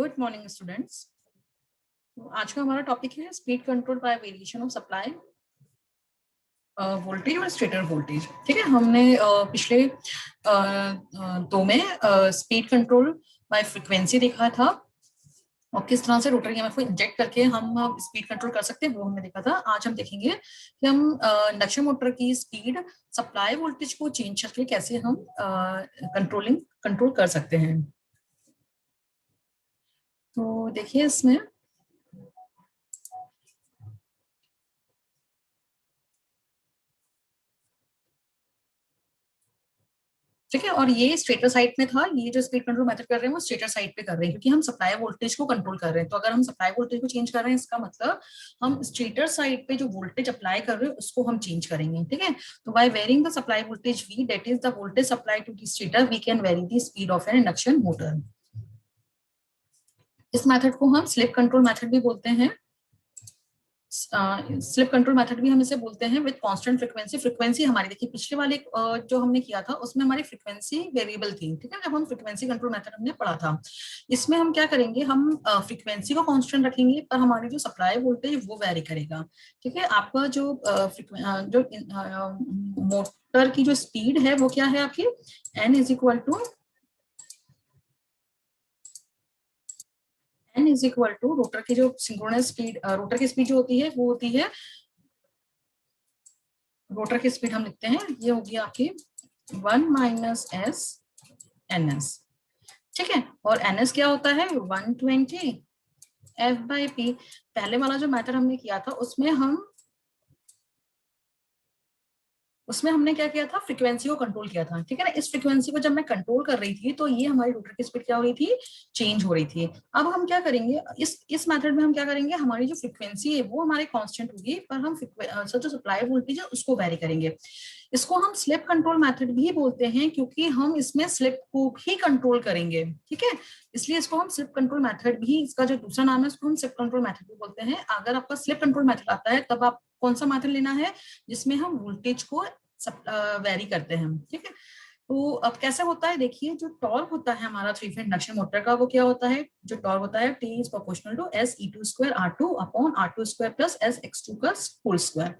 Good morning students. आज का हमारा टॉपिक है speed control by variation of supply voltage और स्टेटर वोल्टेज। ठीक है, हमने पिछले दो में स्पीड कंट्रोल बाय फ्रीक्वेंसी देखा था और किस तरह से रोटरी ईएमएफ को इंजेक्ट करके हम स्पीड कंट्रोल कर सकते हैं, वो हमने देखा था। आज हम देखेंगे कि हम इंडक्शन मोटर की स्पीड सप्लाई वोल्टेज को चेंज करके कैसे हम कंट्रोल कर सकते हैं। तो देखिए इसमें ठीक है, और ये स्टेटर साइड में था। ये जो स्पीड कंट्रोल मेथड कर रहे हैं वो स्टेटर साइड पे कर रहे हैं क्योंकि हम सप्लाई वोल्टेज को कंट्रोल कर रहे हैं। तो अगर हम सप्लाई वोल्टेज को चेंज कर रहे हैं इसका मतलब हम स्टेटर साइड पे जो वोल्टेज अप्लाई कर रहे हैं उसको हम चेंज करेंगे। ठीक है, तो by varying the supply voltage V, that is the voltage supply to the stator, we can vary the speed of an induction motor. इस मेथड को हम स्लिप कंट्रोल मेथड भी बोलते हैं। स्लिप कंट्रोल मेथड भी हम इसे बोलते हैं विद कांस्टेंट फ्रीक्वेंसी। फ्रीक्वेंसी हमारी देखिए पिछले वाले जो हमने किया था उसमें हमारी फ्रीक्वेंसी वेरिएबल थी। ठीक है, जब हम फ्रीक्वेंसी कंट्रोल मेथड हमने पढ़ा था, इसमें हम क्या करेंगे, हम फ्रीक्वेंसी को कांस्टेंट रखेंगे पर हमारी जो सप्लाई वोल्टेज वो वेरी करेगा। ठीक है, आपका जो मोटर की जो स्पीड है वो क्या है आपकी, n is equal to rotor की जो सिंक्रोनस स्पीड, रोटर की स्पीड जो होती है वो होती है, रोटर की स्पीड हम लिखते हैं, ये होगी आपकी 1 माइनस एस एन एस। ठीक है, और एन एस क्या होता है 120 एफ बाई पी। पहले वाला जो मैथड हमने किया था उसमें हमने क्या किया था, फ्रीक्वेंसी को कंट्रोल किया था। ठीक है ना, इस फ्रीक्वेंसी को जब मैं कंट्रोल कर रही थी तो ये हमारी रोटर की स्पीड क्या हो रही थी, चेंज हो रही थी। अब हम क्या करेंगे, इस मेथड में हम क्या करेंगे, हमारी जो फ्रीक्वेंसी है वो हमारी कांस्टेंट होगी पर हम जो सप्लाई वोल्टेज है उसको वेरी करेंगे। इसको हम स्लिप कंट्रोल मेथड भी बोलते हैं क्योंकि हम इसमें स्लिप को भी कंट्रोल करेंगे। ठीक है, इसलिए इसको हम स्लिप कंट्रोल मेथड भी, इसका जो दूसरा नाम है उसको हम स्लिप कंट्रोल मेथड भी बोलते हैं। अगर आपका स्लिप कंट्रोल मेथड आता है तब आप कौन सा मेथड लेना है, जिसमें हम वोल्टेज को वेरी करते हैं। ठीक है, तो अब कैसे होता है, देखिए जो टॉर्क होता है हमारा थ्री फेज इंडक्शन मोटर का, वो क्या होता है, जो टॉर्क होता है T is proportional to S E two square R two upon R two square plus S X two का होल स्क्वायर।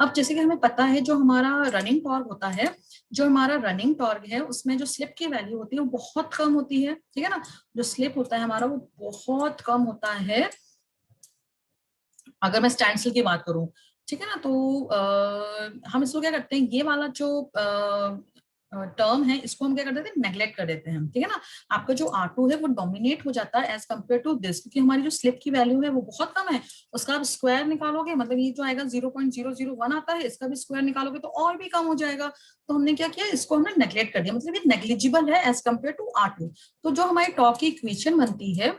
अब जैसे कि हमें पता है जो हमारा रनिंग टॉर्क होता है, जो हमारा रनिंग टॉर्क है उसमें जो स्लिप की वैल्यू होती है वो बहुत कम होती है। ठीक है ना, जो स्लिप होता है हमारा वो बहुत कम होता है अगर मैं स्टैंड स्टिल की बात करूं। ठीक है ना, तो हम इसको क्या करते हैं, ये वाला जो टर्म है इसको हम क्या कर देते हैं, नेग्लेक्ट कर देते हैं। ठीक है ना, आपका जो R2 है वो डोमिनेट हो जाता है एज कम्पेयर टू दिस, क्योंकि हमारी जो स्लिप की वैल्यू है वो बहुत कम है। उसका आप स्क्वायर निकालोगे, मतलब ये जो आएगा 0.001 आता है, इसका भी स्क्वायर निकालोगे तो और भी कम हो जाएगा। तो हमने क्या किया, इसको हमने नेग्लेक्ट कर दिया, मतलब ये नेग्लिजिबल है एज कम्पेयर टू R2। तो जो हमारी टॉर्क की इक्वेशन बनती है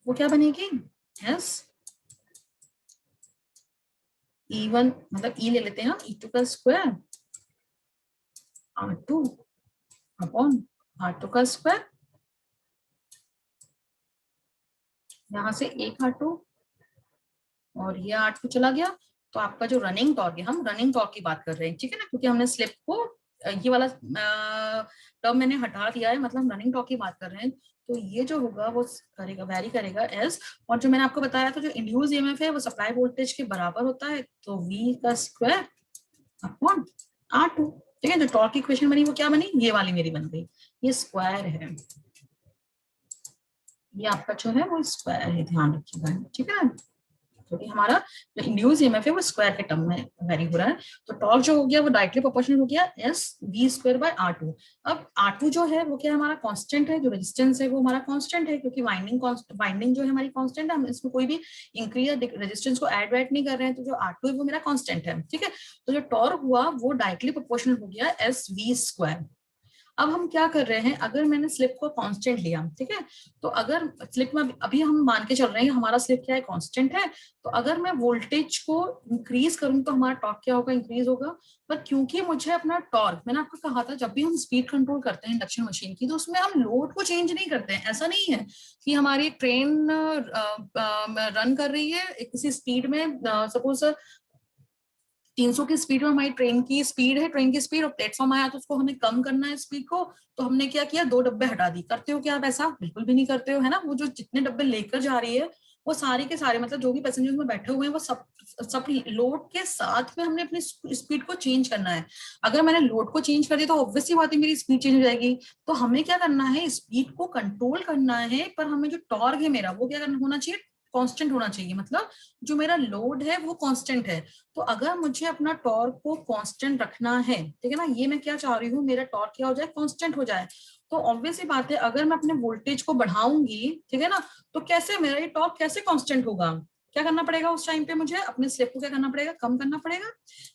वो क्या बनेगी, एस E1, मतलब E ले लेते हैं हम, E2 का स्क्वायर R2 अपॉन R2 का स्क्वायर, यहाँ से एक R2 और ये R2 चला गया। तो आपका जो रनिंग टॉर्क है, हम रनिंग टॉर्क की बात कर रहे हैं। ठीक है ना, क्योंकि हमने स्लिप को ये वाला टर्म मैंने हटा दिया है, मतलब हम रनिंग टॉर्क की बात कर रहे हैं। तो ये जो होगा वो करेगा, वेरी करेगा एस। और जो मैंने आपको बताया था जो इंड्यूस ईएमएफ है वो सप्लाई वोल्टेज के बराबर होता है, तो V का स्क्वायर अपॉन R2। ठीक है, जो टॉर्क की इक्वेशन बनी वो क्या बनी, ये वाली मेरी बन गई, ये स्क्वायर है, ये आपका जो है वो स्क्वायर है, ध्यान रखिएगा। ठीक है ना, क्योंकि हमारा जो इंड्यूस ईएमएफ है वो स्क्वायर के टर्म में वेरी हो रहा है। तो टॉर्क जो हो गया वो डायरेक्टली प्रोपोर्शनल हो गया S V square by R2। अब R2 जो है वो क्या है, हमारा कांस्टेंट है, जो रेजिस्टेंस है वो हमारा कांस्टेंट है, क्योंकि वाइंडिंग जो है हमारी कांस्टेंट है, हम इसमें कोई भी इंक्रीज या रेजिस्टेंस को ऐड वैड नहीं कर रहे हैं। तो जो R2 है वो मेरा कांस्टेंट है। ठीक है, तो जो टॉर्क हुआ वो डायरेक्टली प्रोपोर्शनल हो गया एस वी स्क्वायर। अब हम क्या कर रहे हैं, अगर मैंने स्लिप को कांस्टेंट लिया, ठीक है, तो अगर स्लिप में अभी हम मान के चल रहे हैं हमारा स्लिप क्या है, कांस्टेंट है, तो अगर मैं वोल्टेज को इंक्रीज करूं तो हमारा टॉर्क क्या होगा, इंक्रीज होगा। पर क्योंकि मुझे अपना टॉर्क, मैंने आपको कहा था जब भी हम स्पीड कंट्रोल करते हैं इंडक्शन मशीन की, तो उसमें हम लोड को चेंज नहीं करते हैं। ऐसा नहीं है कि हमारी ट्रेन रन कर रही है किसी स्पीड में, सपोज 300 की स्पीड में हमारी ट्रेन की स्पीड है, ट्रेन की स्पीड, और प्लेटफॉर्म आया तो उसको हमें कम करना है स्पीड को, तो हमने क्या किया, 2 डब्बे हटा दी। करते हो क्या आप ऐसा? बिल्कुल भी नहीं करते हो, है ना। वो जो जितने डब्बे लेकर जा रही है वो सारे के सारे, मतलब जो भी पैसेंजर्स में बैठे हुए हैं वो सब लोड के साथ में हमने अपनी स्पीड को चेंज करना है। अगर मैंने लोड को चेंज कर दिया तो ऑब्वियसली बात है मेरी स्पीड चेंज हो जाएगी। तो हमें क्या करना है, स्पीड को कंट्रोल करना है, पर हमें जो टॉर्क है मेरा वो क्या करना होना चाहिए, कांस्टेंट होना चाहिए। मतलब जो मेरा लोड है वो कांस्टेंट है। तो अगर मुझे अपना टॉर्क को कांस्टेंट रखना है, ठीक है ना, ये मैं क्या चाह रही हूँ, मेरा टॉर्क क्या हो जाए, कांस्टेंट हो जाए। तो ऑब्वियस सी बात है, अगर मैं अपने वोल्टेज को बढ़ाऊंगी, ठीक है ना, तो कैसे मेरा ये टॉर्क कैसे कांस्टेंट होगा? क्या करना पड़ेगा उस टाइम पे, मुझे अपने स्लिप को क्या करना पड़ेगा, कम करना पड़ेगा।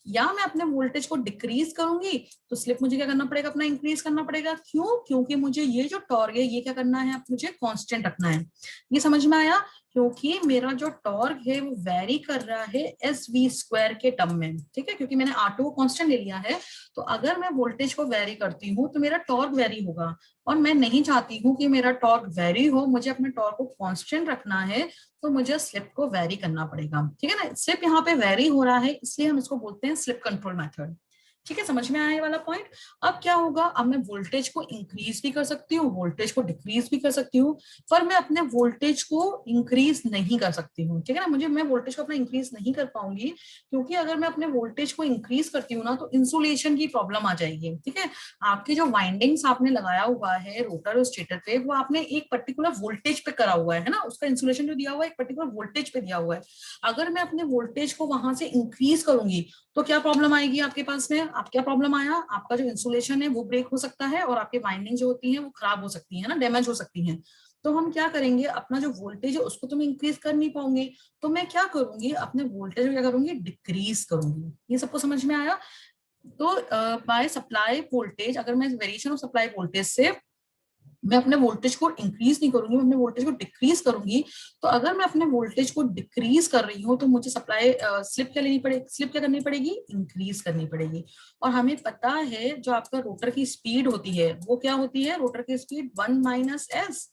या मैं अपने वोल्टेज को डिक्रीज करूंगी तो स्लिप मुझे क्या करना पड़ेगा, अपना इंक्रीज करना पड़ेगा। क्यों? क्योंकि मुझे ये जो टॉर्क है ये क्या करना है, अब मुझे कांस्टेंट रखना है। ये समझ में आया? क्योंकि मेरा जो टॉर्क है वो वेरी कर रहा है एस वी स्क्वायर के टर्म में, ठीक है, क्योंकि मैंने R2 को कांस्टेंट ले लिया है। तो अगर मैं वोल्टेज को वेरी करती हूँ तो मेरा टॉर्क वेरी होगा, और मैं नहीं चाहती हूँ कि मेरा टॉर्क वेरी हो, मुझे अपने टॉर्क को कांस्टेंट रखना है। तो मुझे स्लिप को वेरी करना पड़ेगा, ठीक है ना। स्लिप यहाँ पे वेरी हो रहा है, इसलिए हम इसको बोलते हैं स्लिप कंट्रोल मेथड। ठीक है, समझ में आया ये वाला पॉइंट? अब क्या होगा, अब मैं वोल्टेज को इंक्रीज भी कर सकती हूँ, वोल्टेज को डिक्रीज भी कर सकती हूँ, पर मैं अपने वोल्टेज को इंक्रीज नहीं कर सकती हूँ, ठीक है ना। मैं वोल्टेज को अपना इंक्रीज नहीं कर पाऊंगी, क्योंकि अगर मैं अपने वोल्टेज को इंक्रीज करती हूँ ना तो इंसुलेशन की प्रॉब्लम आ जाएगी, ठीक है। आपके जो वाइंडिंग्स आपने लगाया हुआ है रोटर और स्टेटर पे, वो आपने एक पर्टिकुलर वोल्टेज पे करा हुआ है ना, उसका इंसुलेशन जो दिया हुआ है एक पर्टिकुलर वोल्टेज पे दिया हुआ है। अगर मैं अपने वोल्टेज को वहां से इंक्रीज करूंगी तो क्या प्रॉब्लम आएगी आपके पास में? आप क्या प्रॉब्लम आया, आपका जो इंसुलेशन है वो ब्रेक हो सकता है, और आपके वाइंडिंग जो होती है वो खराब हो सकती है ना, डैमेज हो सकती है। तो हम क्या करेंगे, अपना जो वोल्टेज है उसको तो मैं इंक्रीज कर नहीं पाऊंगी, तो मैं क्या करूंगी, अपने वोल्टेज को क्या करूंगी, डिक्रीज करूंगी। ये सबको समझ में आया? तो बाय सप्लाई वोल्टेज, अगर मैं वेरिएशन ऑफ सप्लाई वोल्टेज से मैं अपने वोल्टेज को इंक्रीज नहीं करूंगी, मैं अपने वोल्टेज को डिक्रीज करूंगी। तो अगर मैं अपने वोल्टेज को डिक्रीज कर रही हूँ तो मुझे सप्लाई स्लिप क्या लेनी पड़ेगी, स्लिप क्या करनी पड़ेगी, इंक्रीज करनी पड़ेगी। और हमें पता है जो आपका रोटर की स्पीड होती है वो क्या होती है, रोटर की speed 1 minus S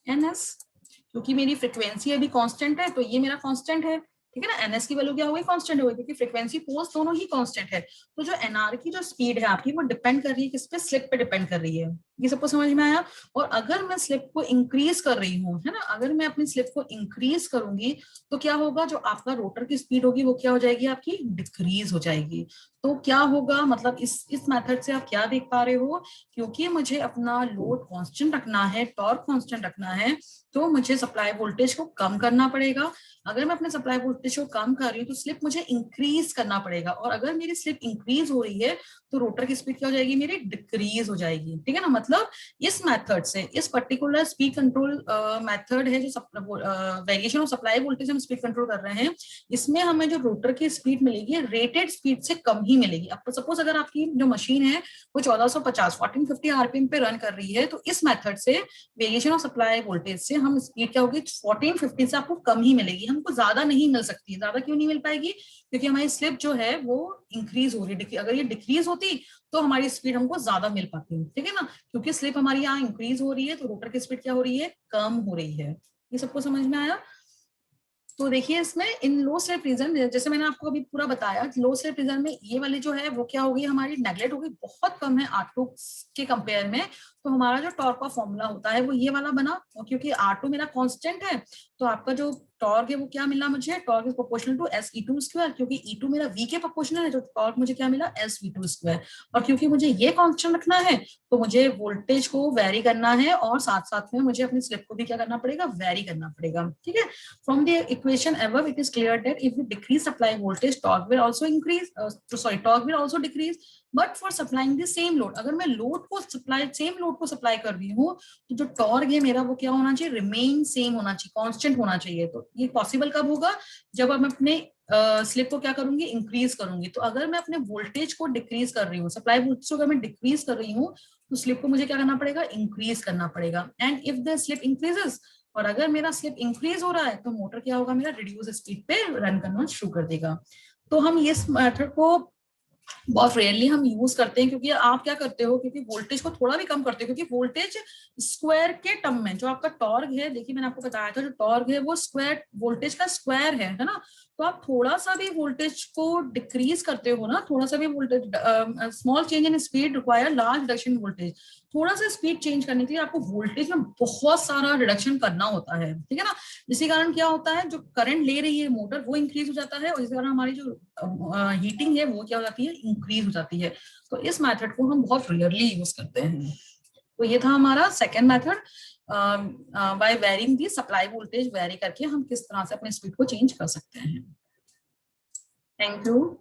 N S. क्योंकि मेरी फ्रिक्वेंसी अभी कांस्टेंट है तो ये मेरा कांस्टेंट है, ठीक है ना। एनएस की वैल्यू क्या होगी, कांस्टेंट होगी, क्योंकि फ्रीक्वेंसी पोल्स दोनों ही कांस्टेंट है। तो जो एनआर की जो स्पीड है आपकी वो डिपेंड कर रही है किस पे, स्लिप पे डिपेंड कर रही है। ये सबको समझ में आया? और अगर मैं स्लिप को इंक्रीज कर रही हूँ, है ना, अगर मैं अपनी स्लिप को इंक्रीज करूंगी तो क्या होगा, जो आपका रोटर की स्पीड होगी वो क्या हो जाएगी, आपकी डिक्रीज हो जाएगी। तो क्या होगा, मतलब इस मेथड से आप क्या देख पा रहे हो, क्योंकि मुझे अपना लोड कांस्टेंट रखना है, टॉर्क कांस्टेंट रखना है, तो मुझे सप्लाई वोल्टेज को कम करना पड़ेगा। अगर मैं अपने सप्लाई वोल्टेज को कम कर रही हूँ तो स्लिप मुझे इंक्रीज करना पड़ेगा, और अगर मेरी स्लिप इंक्रीज हो रही है तो रोटर की स्पीड क्या हो जाएगी, मेरी डिक्रीज हो जाएगी, ठीक है ना। मतलब इस मेथड से, इस पर्टिकुलर स्पीड कंट्रोल मेथड है जो वेरिएशन ऑफ सप्लाई वोल्टेज हम स्पीड कंट्रोल कर रहे हैं, इसमें हमें जो रोटर की स्पीड मिलेगी रेटेड स्पीड से कम ही मिलेगी। अब सपोज अगर आपकी जो मशीन है वो 1450 1450 आरपीएम पे रन कर रही है, तो इस मेथड से वेरिएशन ऑफ सप्लाई वोल्टेज से हम स्पीड क्या होगी, 1450 से आपको कम ही मिलेगी, हमको ज्यादा नहीं मिल सकती है। ज्यादा क्यों नहीं मिल पाएगी, क्योंकि हमारी स्लिप जो है वो इंक्रीज हो रही है। अगर ये डिक्रीज होती तो हमारी स्पीड हमको ज्यादा मिल पाती, ठीक है ना। क्योंकि स्लिप हमारी यहाँ इंक्रीज हो रही है तो रोटर की स्पीड क्या हो रही है, कम हो रही है। ये सबको समझ में आया? तो देखिए इसमें इन लो स्लिप रीजन, जैसे मैंने आपको अभी पूरा बताया, लो स्लिप रीजन में ये वाली जो है वो क्या होगी, हमारी नेगलेक्ट होगी, बहुत कम है R2 के कंपेयर में। तो हमारा जो टॉर्क का फॉर्मूला होता है वो ये वाला बना, और क्योंकि R2 मेरा कांस्टेंट है तो आपका जो टॉर्क है वो क्या मिला मुझे, torque is proportional to S E2 square, क्योंकि E2 मेरा V के प्रोपोर्शनल है, तो टॉर्क मुझे क्या मिला, एस V2 स्क्वायर। और क्योंकि मुझे ये कांस्टेंट रखना है तो मुझे वोल्टेज को वेरी करना है, और साथ साथ में मुझे अपनी स्लिप को भी क्या करना पड़ेगा, वेरी करना पड़ेगा, ठीक है। From the equation above, it is clear that if we decrease supply voltage, torque will also increase. Torque will also decrease. But for supplying the same load, अगर मैं लोड को सप्लाई, सेम लोड को supply कर रही हूँ, तो जो torque है मेरा वो क्या होना चाहिए, रिमेन सेम होना चाहिए, कांस्टेंट होना चाहिए। तो ये पॉसिबल कब होगा, जब हम अपने स्लिप को क्या करूंगी, इंक्रीज करूंगी। तो अगर मैं अपने वोल्टेज को डिक्रीज कर रही हूँ, सप्लाई वोल्टेज को अगर मैं डिक्रीज कर रही हूँ, तो स्लिप को मुझे क्या करना पड़ेगा, इंक्रीज करना पड़ेगा। And if the slip increases, और अगर मेरा स्लिप इंक्रीज हो रहा है तो मोटर क्या होगा, मेरा रिड्यूस स्पीड पे रन करना शुरू कर देगा। तो हम इस मेथड को बहुत रेयरली हम यूज करते हैं, क्योंकि आप क्या करते हो, क्योंकि वोल्टेज को थोड़ा भी कम करते हो, क्योंकि वोल्टेज स्क्वायर के टर्म में जो आपका टॉर्क है, देखिए मैंने आपको बताया था जो टॉर्क है वो स्क्वायर वोल्टेज का स्क्वायर है ना। तो आप थोड़ा सा भी वोल्टेज को डिक्रीज करते हो ना, थोड़ा सा भी voltage, small change in speed require large reduction in voltage. थोड़ा सा स्पीड चेंज करने के लिए आपको वोल्टेज में बहुत सारा रिडक्शन करना होता है, ठीक है ना। जिसके कारण क्या होता है, जो करंट ले रही है मोटर वो इंक्रीज हो जाता है, और जिसके कारण हमारी जो हीटिंग है वो क्या हो जाती है, इंक्रीज हो जाती है। तो इस मेथड को हम बहुत रेयरली यूज करते हैं। तो ये था हमारा सेकेंड मेथड, बाय वेरिंग दी सप्लाई वोल्टेज, वेरी करके हम किस तरह से अपने स्पीड को चेंज कर सकते हैं। Thank you.